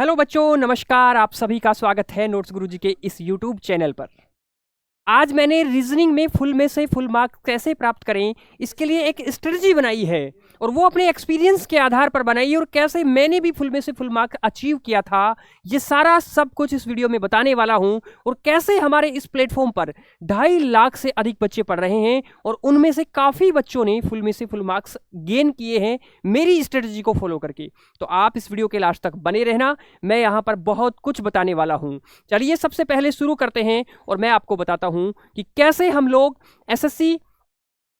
Hello बच्चों, नमस्कार। आप सभी का स्वागत है नोट्स गुरुजी के इस यूट्यूब चैनल पर। आज मैंने रीजनिंग में फुल में से फुल मार्क्स कैसे प्राप्त करें, इसके लिए एक स्ट्रेटजी बनाई है और वो अपने एक्सपीरियंस के आधार पर बनाई है और कैसे मैंने भी फुल में से फुल मार्क्स अचीव किया था, ये सारा सब कुछ इस वीडियो में बताने वाला हूं। और कैसे हमारे इस प्लेटफॉर्म पर 2.5 लाख से अधिक बच्चे पढ़ रहे हैं और उनमें से काफ़ी बच्चों ने फुल में से फुल मार्क्स गेन किए हैं मेरी स्ट्रेटजी को फॉलो करके। तो आप इस वीडियो के लास्ट तक बने रहना, मैं यहाँ पर बहुत कुछ बताने वाला हूँ। चलिए सबसे पहले शुरू करते हैं और मैं आपको बताता हूँ कि कैसे हम लोग एसएससी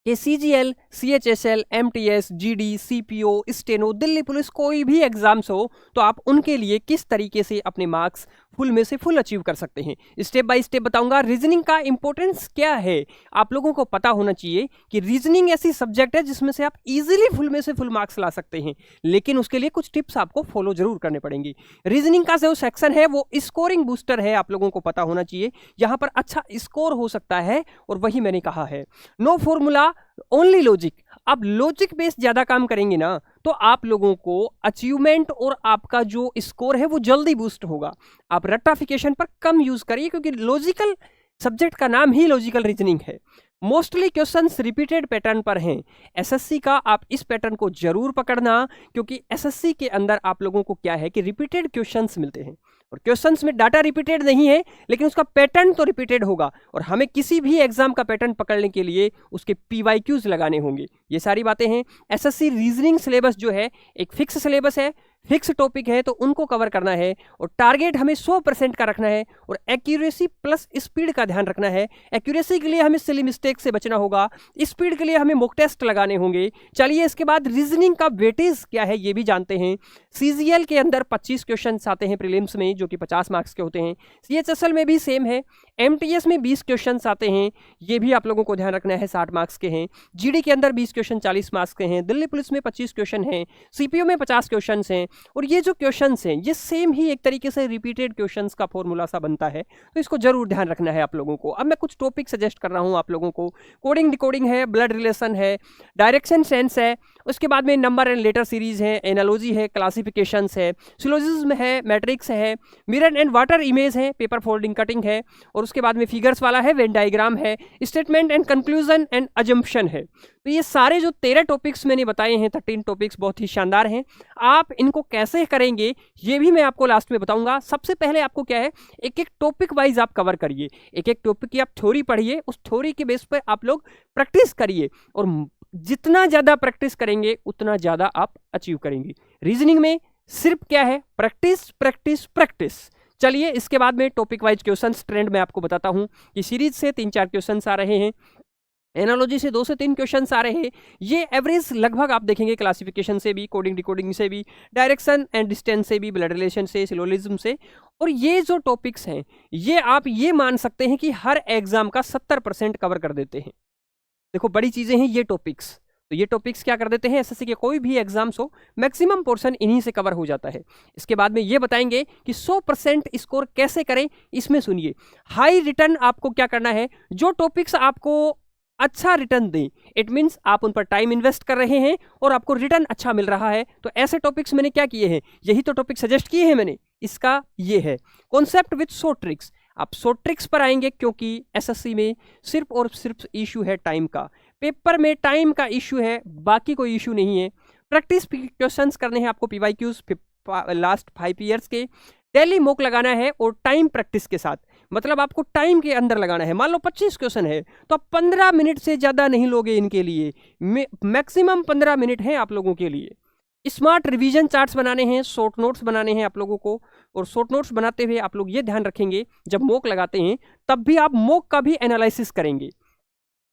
के CGL, CHSL, MTS, GD, CPO, steno, Delhi police कोई भी एग्जाम्स हो तो आप उनके लिए किस तरीके से अपने मार्क्स फुल में से फुल अचीव कर सकते हैं। स्टेप बाय स्टेप बताऊंगा। रीजनिंग का इंपॉर्टेंस क्या है आप लोगों को पता होना चाहिए कि रीजनिंग ऐसी सब्जेक्ट है जिसमें से आप इजीली फुल में से फुल मार्क्स ला सकते हैं, लेकिन उसके लिए कुछ टिप्स आपको फॉलो जरूर करने पड़ेंगी। रीजनिंग का जो सेक्शन है वो स्कोरिंग बूस्टर है, आप लोगों को पता होना चाहिए। यहाँ पर अच्छा स्कोर हो सकता है और वही मैंने कहा है। No formula, only logic. आप लॉजिक बेस्ड ज्यादा काम करेंगे ना तो आप लोगों को अचीवमेंट और आपका जो स्कोर है वो जल्दी बूस्ट होगा। आप रट्टाफिकेशन पर कम यूज करिए क्योंकि लॉजिकल सब्जेक्ट का नाम ही लॉजिकल रीजनिंग है। मोस्टली क्वेश्चंस रिपीटेड पैटर्न पर हैं। एसएससी का आप इस पैटर्न को जरूर पकड़ना क्योंकि एसएससी के अंदर आप लोगों को क्या है कि रिपीटेड क्वेश्चंस मिलते हैं और क्वेश्चंस में डाटा रिपीटेड नहीं है लेकिन उसका पैटर्न तो रिपीटेड होगा और हमें किसी भी एग्जाम का पैटर्न पकड़ने के लिए उसके पीवाईक्यूज लगाने होंगे। ये सारी बातें हैं। एसएससी रीजनिंग सिलेबस जो है एक फिक्स सिलेबस है, फिक्स टॉपिक है तो उनको कवर करना है और टारगेट हमें 100% का रखना है और एक्यूरेसी प्लस स्पीड का ध्यान रखना है। एक्यूरेसी के लिए हमें सिली मिस्टेक से बचना होगा, स्पीड के लिए हमें मॉक टेस्ट लगाने होंगे। चलिए इसके बाद रीजनिंग का वेटेज क्या है ये भी जानते हैं। सीजीएल के अंदर 25 क्वेश्चन आते हैं प्रीलिम्स में जो कि 50 मार्क्स के होते हैं। सीएचएसएल में भी सेम है। एमटीएस में 20 क्वेश्चन आते हैं, ये भी आप लोगों को ध्यान रखना है, 60 मार्क्स के हैं। जीडी के अंदर 20 क्वेश्चन 40 मार्क्स के हैं। दिल्ली पुलिस में 25 क्वेश्चन हैं। सीपीओ में 50 क्वेश्चन हैं और ये जो क्वेश्चंस हैं ये सेम ही एक तरीके से रिपीटेड क्वेश्चंस का फॉर्मूला सा बनता है, तो इसको जरूर ध्यान रखना है आप लोगों को। अब मैं कुछ टॉपिक सजेस्ट कर रहा हूं आप लोगों को। कोडिंग डिकोडिंग है, ब्लड रिलेशन है, डायरेक्शन सेंस है, उसके बाद में नंबर एंड लेटर सीरीज है, एनालॉजी है, क्लासिफिकेशंस है, सिलोजिज्म है, मैट्रिक्स है, मिरर एंड वाटर इमेज है, पेपर फोल्डिंग कटिंग है और उसके बाद में फिगर्स वाला है, वेन डायग्राम है, statement and conclusion and assumption है। तो ये सारे जो 13 टॉपिक्स मैंने बताए हैं, 13 टॉपिक्स बहुत ही शानदार हैं। आप इनको कैसे करेंगे ये भी मैं आपको लास्ट में बताऊंगा। सबसे पहले आपको क्या है, एक एक टॉपिक वाइज आप कवर करिए। एक एक टॉपिक की आप थ्योरी पढ़िए, उस थ्योरी के बेस पर आप लोग प्रैक्टिस करिए और जितना ज्यादा प्रैक्टिस करेंगे उतना ज्यादा आप अचीव करेंगे। रीजनिंग में सिर्फ क्या है, प्रैक्टिस प्रैक्टिस प्रैक्टिस। चलिए इसके बाद में टॉपिक वाइज क्वेश्चंस ट्रेंड मैं आपको बताता हूं कि सीरीज से 3-4 क्वेश्चंस आ रहे हैं, एनालॉजी से 2 से 3 क्वेश्चंस आ रहे हैं। ये एवरेज लगभग आप देखेंगे क्लासिफिकेशन से भी, कोडिंग डिकोडिंग से भी, डायरेक्शन एंड डिस्टेंस से भी, ब्लड रिलेशन से, सिलोजिज्म से। और ये जो टॉपिक्स हैं ये आप ये मान सकते हैं कि हर एग्जाम का 70% कवर कर देते हैं। देखो बड़ी चीजें हैं ये टॉपिक्स, तो ये टॉपिक्स क्या कर देते हैं, एसएससी के कोई भी एग्जाम्स हो मैक्सिमम पोर्शन इन्हीं से कवर हो जाता है। इसके बाद में ये बताएंगे कि 100% स्कोर कैसे करें। इसमें सुनिए, हाई रिटर्न आपको क्या करना है, जो टॉपिक्स आपको अच्छा रिटर्न दें, इट मीन्स आप उन पर टाइम इन्वेस्ट कर रहे हैं और आपको रिटर्न अच्छा मिल रहा है, तो ऐसे टॉपिक्स मैंने क्या किए हैं, यही तो टॉपिक सजेस्ट किए हैं मैंने। इसका ये है कॉन्सेप्ट विथ शॉर्ट ट्रिक्स। आप शॉर्ट ट्रिक्स पर आएंगे क्योंकि एसएससी में सिर्फ और सिर्फ इशू है टाइम का, पेपर में टाइम का इशू है, बाकी कोई इशू नहीं है। प्रैक्टिस क्वेश्चंस करने हैं आपको, पीवाईक्यूज लास्ट 5 ईयर्स के, डेली मॉक लगाना है और टाइम प्रैक्टिस के साथ, मतलब आपको टाइम के अंदर लगाना है। मान लो 25 क्वेश्चन है तो आप 15 मिनट से ज़्यादा नहीं लोगे इनके लिए, मैक्सिमम 15 मिनट हैं आप लोगों के लिए। स्मार्ट रिवीजन चार्ट्स बनाने हैं, शॉर्ट नोट्स बनाने हैं आप लोगों को, और शॉर्ट नोट्स बनाते हुए आप लोग ये ध्यान रखेंगे जब मॉक लगाते हैं तब भी आप मॉक का भी एनालिसिस करेंगे।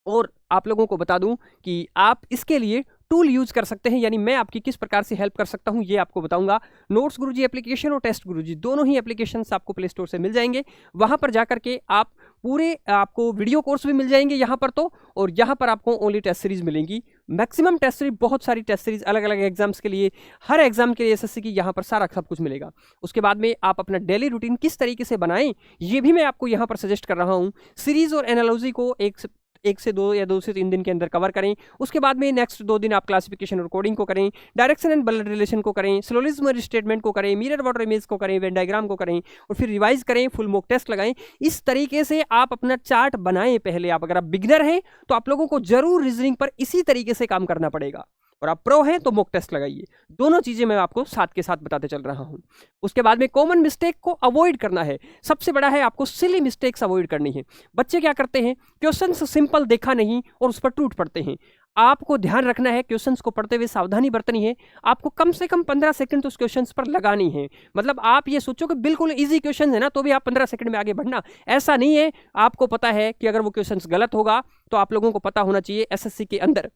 और आप लोगों को बता दूं कि आप इसके लिए टूल यूज कर सकते हैं, यानी मैं आपकी किस प्रकार से हेल्प कर सकता हूं ये आपको बताऊंगा। नोट्स गुरुजी एप्लीकेशन और टेस्ट गुरुजी दोनों ही एप्लीकेशंस आपको प्ले स्टोर से मिल जाएंगे। वहां पर जाकर के आप पूरे आपको वीडियो कोर्स भी मिल जाएंगे यहाँ पर तो, और यहाँ पर आपको ओनली टेस्ट सीरीज मिलेंगी, मैक्सिमम टेस्ट सीरीज, बहुत सारी टेस्ट सीरीज अलग अलग एग्जाम्स के लिए, हर एग्जाम के लिए एसएससी की यहाँ पर सारा सब कुछ मिलेगा। उसके बाद में आप अपना डेली रूटीन किस तरीके से बनाएं ये भी मैं आपको यहाँ पर सजेस्ट कर रहा हूँ। सीरीज और एनालॉजी को एक 1 से 2 या 2 से 3 दिन के अंदर कवर करें। उसके बाद में नेक्स्ट 2 दिन आप क्लासिफिकेशन और कोडिंग को करें, डायरेक्शन एंड ब्लड रिलेशन को करें, सिलोजिज्म और स्टेटमेंट को करें, मिरर वाटर इमेज को करें, वेन डायग्राम को करें और फिर रिवाइज करें, फुल मॉक टेस्ट लगाएं। इस तरीके से आप अपना चार्ट बनाएं। पहले आप अगर आप बिगिनर हैं तो आप लोगों को जरूर रीजनिंग पर इसी तरीके से काम करना पड़ेगा, और आप प्रो हैं तो मॉक टेस्ट लगाइए। दोनों चीजें मैं आपको साथ के साथ बताते चल रहा हूं। उसके बाद में कॉमन मिस्टेक को अवॉइड करना है। सबसे बड़ा है आपको सिली मिस्टेक्स अवॉइड करनी है। बच्चे क्या करते हैं, क्वेश्चंस सिंपल देखा नहीं और उस पर टूट पड़ते हैं। आपको ध्यान रखना है, क्वेश्चंस को पढ़ते हुए सावधानी बरतनी है। आपको कम से कम 15 सेकंड तो उस क्वेश्चंस पर लगानी है। मतलब आप ये सोचो कि बिल्कुल इजी क्वेश्चन है ना, तो भी आप 15 सेकंड में आगे बढ़ना, ऐसा नहीं है। आपको पता है कि अगर वो क्वेश्चंस गलत होगा तो आप लोगों को पता होना चाहिए एसएससी के अंदर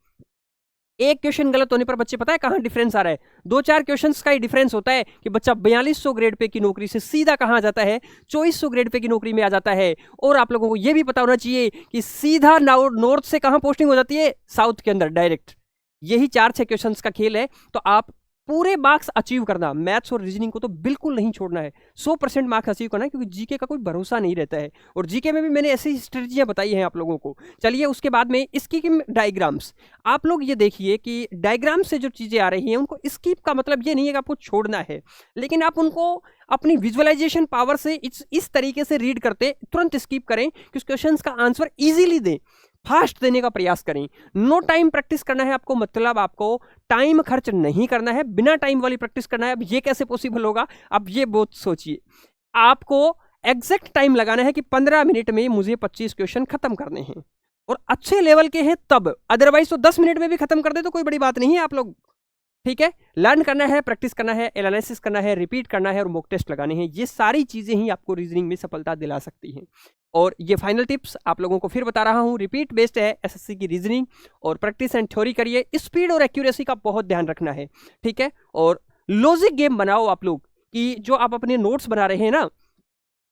एक क्वेश्चन गलत होने पर बच्चे पता है कहां डिफरेंस आ रहा है, 2-4 क्वेश्चंस का ही डिफरेंस होता है कि बच्चा 4200 ग्रेड पे की नौकरी से सीधा कहां जाता है, 2400 ग्रेड पे की नौकरी में आ जाता है। और आप लोगों को यह भी पता होना चाहिए कि सीधा नॉर्थ से कहां पोस्टिंग हो जाती है, साउथ के अंदर डायरेक्ट। यही 4-6 क्वेश्चंस का खेल है। तो आप पूरे मार्क्स अचीव करना, मैथ्स और रीजनिंग को तो बिल्कुल नहीं छोड़ना है, 100% मार्क्स अचीव करना है, क्योंकि जीके का कोई भरोसा नहीं रहता है। और जीके में भी मैंने ऐसी स्ट्रेटजियां बताई हैं आप लोगों को। चलिए उसके बाद में स्किप डायग्राम्स, आप लोग ये देखिए कि डायग्राम से जो चीजें आ रही हैं उनको स्किप का मतलब ये नहीं है कि आपको छोड़ना है, लेकिन आप उनको अपनी विजुअलाइजेशन पावर से इस तरीके से रीड करते तुरंत स्किप करें कि उस क्वेश्चन का आंसर इजीली दें, फास्ट देने का प्रयास करें। नो टाइम प्रैक्टिस करना है आपको, मतलब आपको टाइम खर्च नहीं करना है, बिना टाइम वाली प्रैक्टिस करना है। अब ये कैसे पॉसिबल होगा, अब ये बहुत सोचिए। आपको एग्जैक्ट टाइम लगाना है कि 15 मिनट में मुझे 25 क्वेश्चन खत्म करने हैं, और अच्छे लेवल के हैं तब, अदरवाइज तो 10 मिनट में भी खत्म कर दे तो कोई बड़ी बात नहीं है आप लोग। ठीक है, लर्न करना है, प्रैक्टिस करना है, एनालिसिस करना है, रिपीट करना है और मॉक टेस्ट लगाने हैं। ये सारी चीजें ही आपको रीजनिंग में सफलता दिला सकती हैं। और ये फाइनल टिप्स आप लोगों को फिर बता रहा हूं, रिपीट बेस्ड है एसएससी की रीजनिंग, और प्रैक्टिस एंड थ्योरी करिए। स्पीड और एक्यूरेसी का बहुत ध्यान रखना है, ठीक है। और लॉजिक गेम बनाओ आप लोग, कि जो आप अपने नोट्स बना रहे हैं ना,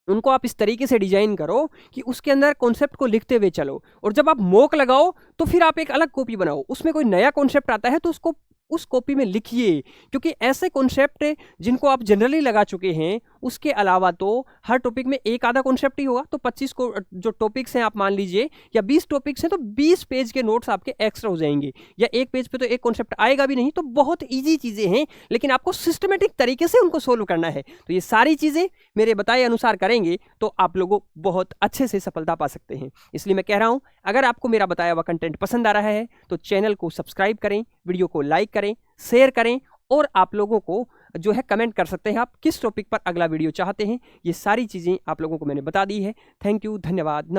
उनको आप इस तरीके से डिजाइन करो कि उसके अंदर कॉन्सेप्ट को लिखते हुए चलो, और जब आप मॉक लगाओ तो फिर आप एक अलग कॉपी बनाओ, उसमें कोई नया कॉन्सेप्ट आता है तो उसको उस कॉपी में लिखिए। क्योंकि ऐसे कॉन्सेप्ट जिनको आप जनरली लगा चुके हैं, उसके अलावा तो हर टॉपिक में एक आधा कॉन्सेप्ट ही होगा, तो 25 को जो टॉपिक्स हैं आप मान लीजिए, या 20 टॉपिक्स हैं तो 20 पेज के नोट्स आपके एक्स्ट्रा हो जाएंगे, या एक पेज पे तो एक कॉन्सेप्ट आएगा भी नहीं। तो बहुत ईजी चीजें हैं, लेकिन आपको सिस्टमेटिक तरीके से उनको सोल्व करना है। तो ये सारी चीजें मेरे बताए अनुसार करेंगे तो आप लोगों बहुत अच्छे से सफलता पा सकते हैं। इसलिए मैं कह रहा हूं, अगर आपको मेरा बताया हुआ कंटेंट पसंद आ रहा है तो चैनल को सब्सक्राइब करें, वीडियो को लाइक करें, शेयर करें, और आप लोगों को जो है कमेंट कर सकते हैं आप किस टॉपिक पर अगला वीडियो चाहते हैं। ये सारी चीजें आप लोगों को मैंने बता दी है। थैंक यू, धन्यवाद, नमस्कार।